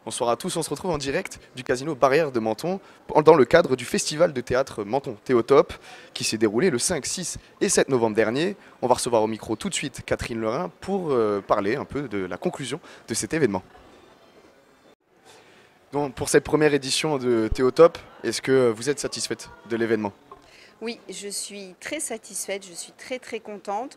Bonsoir à tous, on se retrouve en direct du Casino Barrière de Menton dans le cadre du festival de théâtre Menton Théotop qui s'est déroulé le 5, 6 et 7 novembre dernier. On va recevoir au micro tout de suite Catherine Lerain pour parler un peu de la conclusion de cet événement. Donc, pour cette première édition de Théotop, est-ce que vous êtes satisfaite de l'événement ? Oui, je suis très satisfaite, je suis très contente.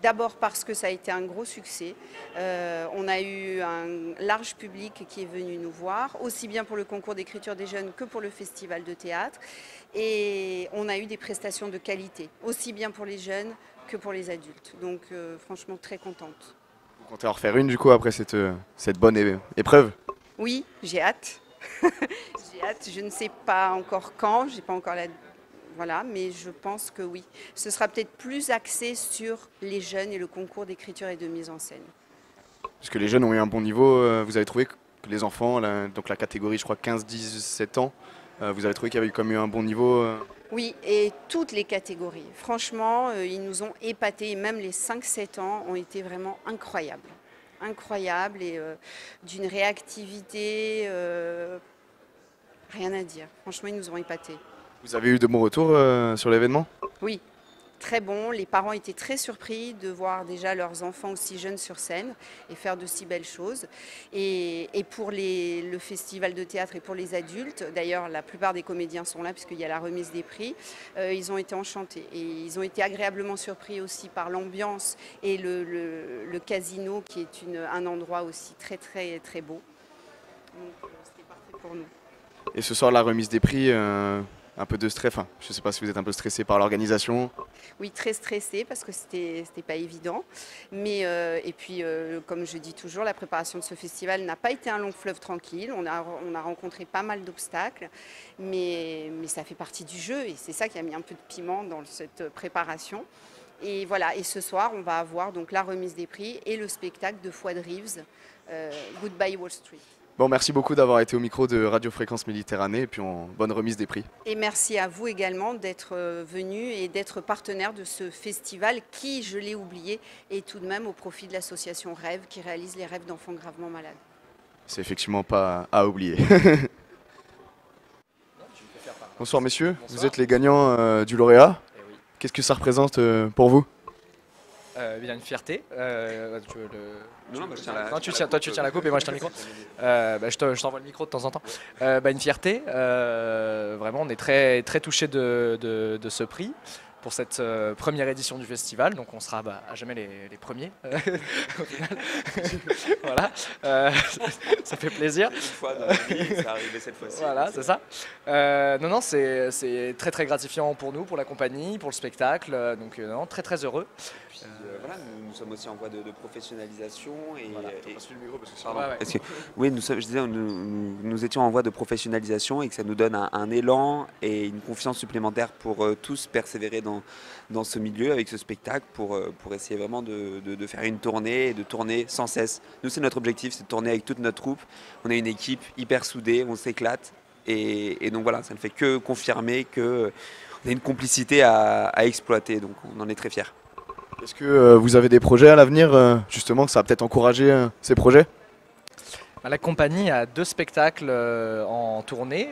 D'abord parce que ça a été un gros succès. On a eu un large public qui est venu nous voir, aussi bien pour le concours d'écriture des jeunes que pour le festival de théâtre. Et on a eu des prestations de qualité, aussi bien pour les jeunes que pour les adultes. Donc franchement très contente. Vous comptez en refaire une du coup après cette bonne épreuve ? Oui, j'ai hâte. J'ai hâte, je ne sais pas encore quand, j'ai pas encore la... Voilà, mais je pense que oui. Ce sera peut-être plus axé sur les jeunes et le concours d'écriture et de mise en scène. Parce que les jeunes ont eu un bon niveau, vous avez trouvé que les enfants, donc la catégorie je crois 15-17 ans, vous avez trouvé qu'il y avait comme eu un bon niveau Oui, et toutes les catégories. Franchement, ils nous ont épatés, et même les 5-7 ans ont été vraiment incroyables. Incroyables et d'une réactivité, rien à dire. Franchement, ils nous ont épatés. Vous avez eu de bons retours sur l'événement ? Oui, très bon. Les parents étaient très surpris de voir déjà leurs enfants aussi jeunes sur scène et faire de si belles choses. Et pour le festival de théâtre et pour les adultes, d'ailleurs la plupart des comédiens sont là puisqu'il y a la remise des prix, ils ont été enchantés. Et ils ont été agréablement surpris aussi par l'ambiance et le casino qui est un endroit aussi très beau. Donc c'était parfait pour nous. Et ce soir la remise des prix, un peu de stress, enfin je ne sais pas si vous êtes un peu stressé par l'organisation. Oui, très stressée parce que c'était pas évident. Mais et puis, comme je dis toujours, la préparation de ce festival n'a pas été un long fleuve tranquille. On a rencontré pas mal d'obstacles, mais ça fait partie du jeu et c'est ça qui a mis un peu de piment dans cette préparation. Et voilà. Et ce soir, on va avoir donc la remise des prix et le spectacle de Fouad Reeves, Goodbye Wall Street. Bon, merci beaucoup d'avoir été au micro de Radio Fréquence Méditerranée et puis bonne remise des prix. Et merci à vous également d'être venu et d'être partenaire de ce festival qui, je l'ai oublié, est tout de même au profit de l'association Rêve qui réalise les rêves d'enfants gravement malades. C'est effectivement pas à oublier. Bonsoir messieurs, bonsoir. Vous êtes les gagnants du lauréat. Oui. Qu'est-ce que ça représente pour vous ? Bien une fierté. Tu tiens la coupe et moi je tiens le micro. Je t'envoie le micro de temps en temps. Une fierté. Vraiment, on est très touchés de ce prix pour cette première édition du festival. Donc on sera à jamais les premiers au final. Voilà. Ça fait plaisir. Une fois dans la vie, ça arrivé cette fois-ci. Voilà, c'est ça. C'est très gratifiant pour nous, pour la compagnie, pour le spectacle. Donc très heureux. Puis, voilà, nous sommes aussi en voie de professionnalisation. Et, voilà, oui, je disais, nous étions en voie de professionnalisation et que ça nous donne un élan et une confiance supplémentaire pour tous persévérer dans ce milieu avec ce spectacle pour essayer vraiment de faire une tournée et de tourner sans cesse. Nous, c'est notre objectif, c'est de tourner avec toute notre troupe. On a une équipe hyper soudée, on s'éclate et donc voilà, ça ne fait que confirmer qu'on a une complicité à exploiter, donc on en est très fiers. Est-ce que vous avez des projets à l'avenir, justement, que ça va peut-être encourager ces projets ? La compagnie a 2 spectacles en tournée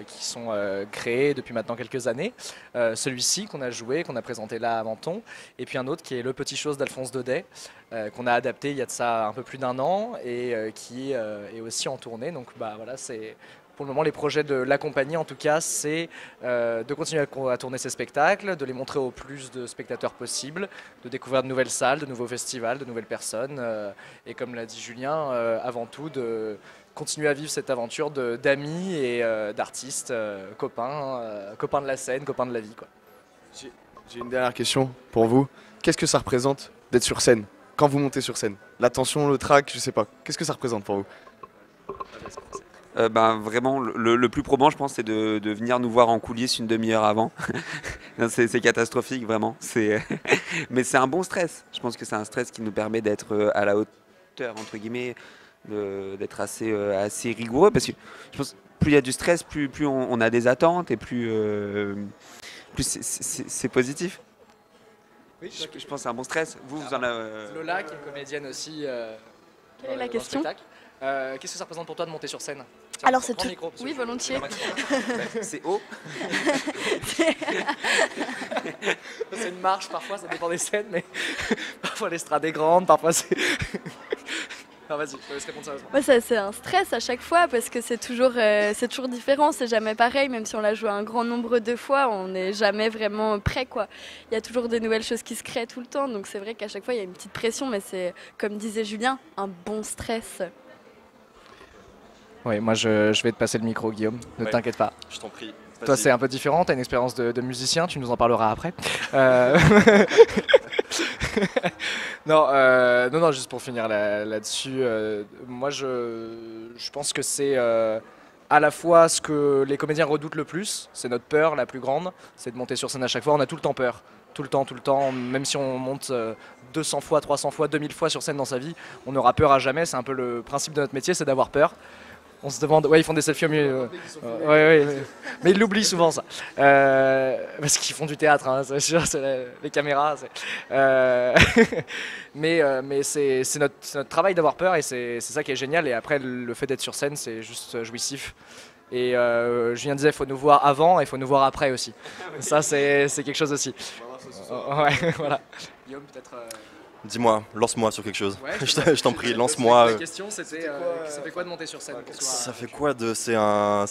qui sont créés depuis maintenant quelques années. Celui-ci qu'on a joué, qu'on a présenté là à Menton, et puis un autre qui est Le Petit Chose d'Alphonse Daudet, qu'on a adapté il y a de ça un peu plus d'1 an et qui est aussi en tournée. Donc voilà, c'est... Pour le moment, les projets de la compagnie, en tout cas, c'est de continuer à tourner ces spectacles, de les montrer au plus de spectateurs possible, de découvrir de nouvelles salles, de nouveaux festivals, de nouvelles personnes. Et comme l'a dit Julien, avant tout, de continuer à vivre cette aventure d'amis et d'artistes, copains de la scène, copains de la vie, quoi. J'ai une dernière question pour vous. Qu'est-ce que ça représente d'être sur scène, quand vous montez sur scène ? La tension, le trac, je sais pas. Qu'est-ce que ça représente pour vous ? Vraiment, le plus probant, je pense, c'est de venir nous voir en coulisses une demi-heure avant. C'est catastrophique, vraiment. Mais c'est un bon stress. Je pense que c'est un stress qui nous permet d'être à la hauteur, entre guillemets, d'être assez rigoureux. Parce que je pense que plus il y a du stress, plus on a des attentes et plus c'est positif. Oui, je pense que c'est un bon stress. Vous en avez... Lola, qui est une comédienne aussi... Quelle est la le question? spectacle. Qu'est-ce que ça représente pour toi de monter sur scène? Tiens, Alors prends le micro, parce que Oui, je- volontiers. C'est haut. C'est une marche parfois, ça dépend des scènes, mais parfois l'estrade est grande, parfois c'est... Non, vas-y, je te laisse répondre sérieusement. Ouais, c'est un stress à chaque fois parce que c'est toujours différent, c'est jamais pareil. Même si on l'a joué un grand nombre de fois, on n'est jamais vraiment prêt, quoi. Il y a toujours des nouvelles choses qui se créent tout le temps, donc c'est vrai qu'à chaque fois il y a une petite pression, mais c'est, comme disait Julien, un bon stress. Oui, moi je vais te passer le micro, Guillaume, ne Ouais. t'inquiète pas. Je t'en prie. Toi c'est un peu différent, tu as une expérience de musicien, tu nous en parleras après. Non, juste pour finir là-dessus, moi je pense que c'est à la fois ce que les comédiens redoutent le plus, c'est notre peur la plus grande, c'est de monter sur scène à chaque fois, on a tout le temps peur. Tout le temps, même si on monte 200 fois, 300 fois, 2000 fois sur scène dans sa vie, on aura peur à jamais, c'est un peu le principe de notre métier, c'est d'avoir peur. On se demande, ouais, ils font des selfies au milieu. Ouais, mais ils l'oublient souvent ça. Parce qu'ils font du théâtre, hein, c'est sûr, c'est les caméras. Mais c'est notre travail d'avoir peur et c'est ça qui est génial. Et après, le fait d'être sur scène, c'est juste jouissif. Et Julien disait, il faut nous voir avant et il faut nous voir après aussi. Ça, c'est quelque chose aussi. Ouais, voilà. Guillaume, peut-être. Dis-moi, lance-moi sur quelque chose. Ouais, Je t'en prie, lance-moi. La question, c'était ça fait quoi de monter sur scène pour toi Ça fait quoi de. C'est un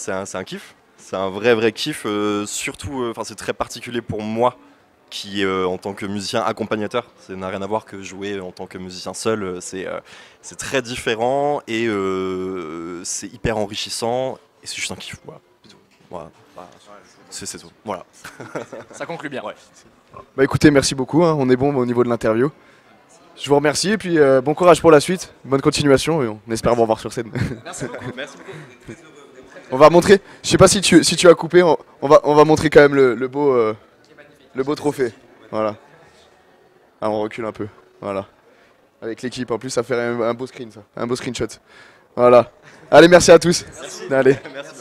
kiff. C'est un vrai kiff. Surtout, enfin, c'est très particulier pour moi qui, en tant que musicien accompagnateur, ça n'a rien à voir que jouer en tant que musicien seul. C'est très différent et c'est hyper enrichissant. Et c'est juste un kiff. Voilà. C'est tout. Voilà. C'est tout. Voilà. Ça conclut bien. Ouais. Bah écoutez, merci beaucoup, hein, on est bon au niveau de l'interview. Je vous remercie et puis bon courage pour la suite, bonne continuation et on espère vous revoir sur scène. Merci beaucoup. On va montrer, je sais pas si tu as coupé, on va montrer quand même le beau trophée. Voilà. Ah, on recule un peu, voilà. Avec l'équipe, en plus ça fait un beau screen ça, un beau screenshot. Voilà. Allez, merci à tous. Allez. Merci.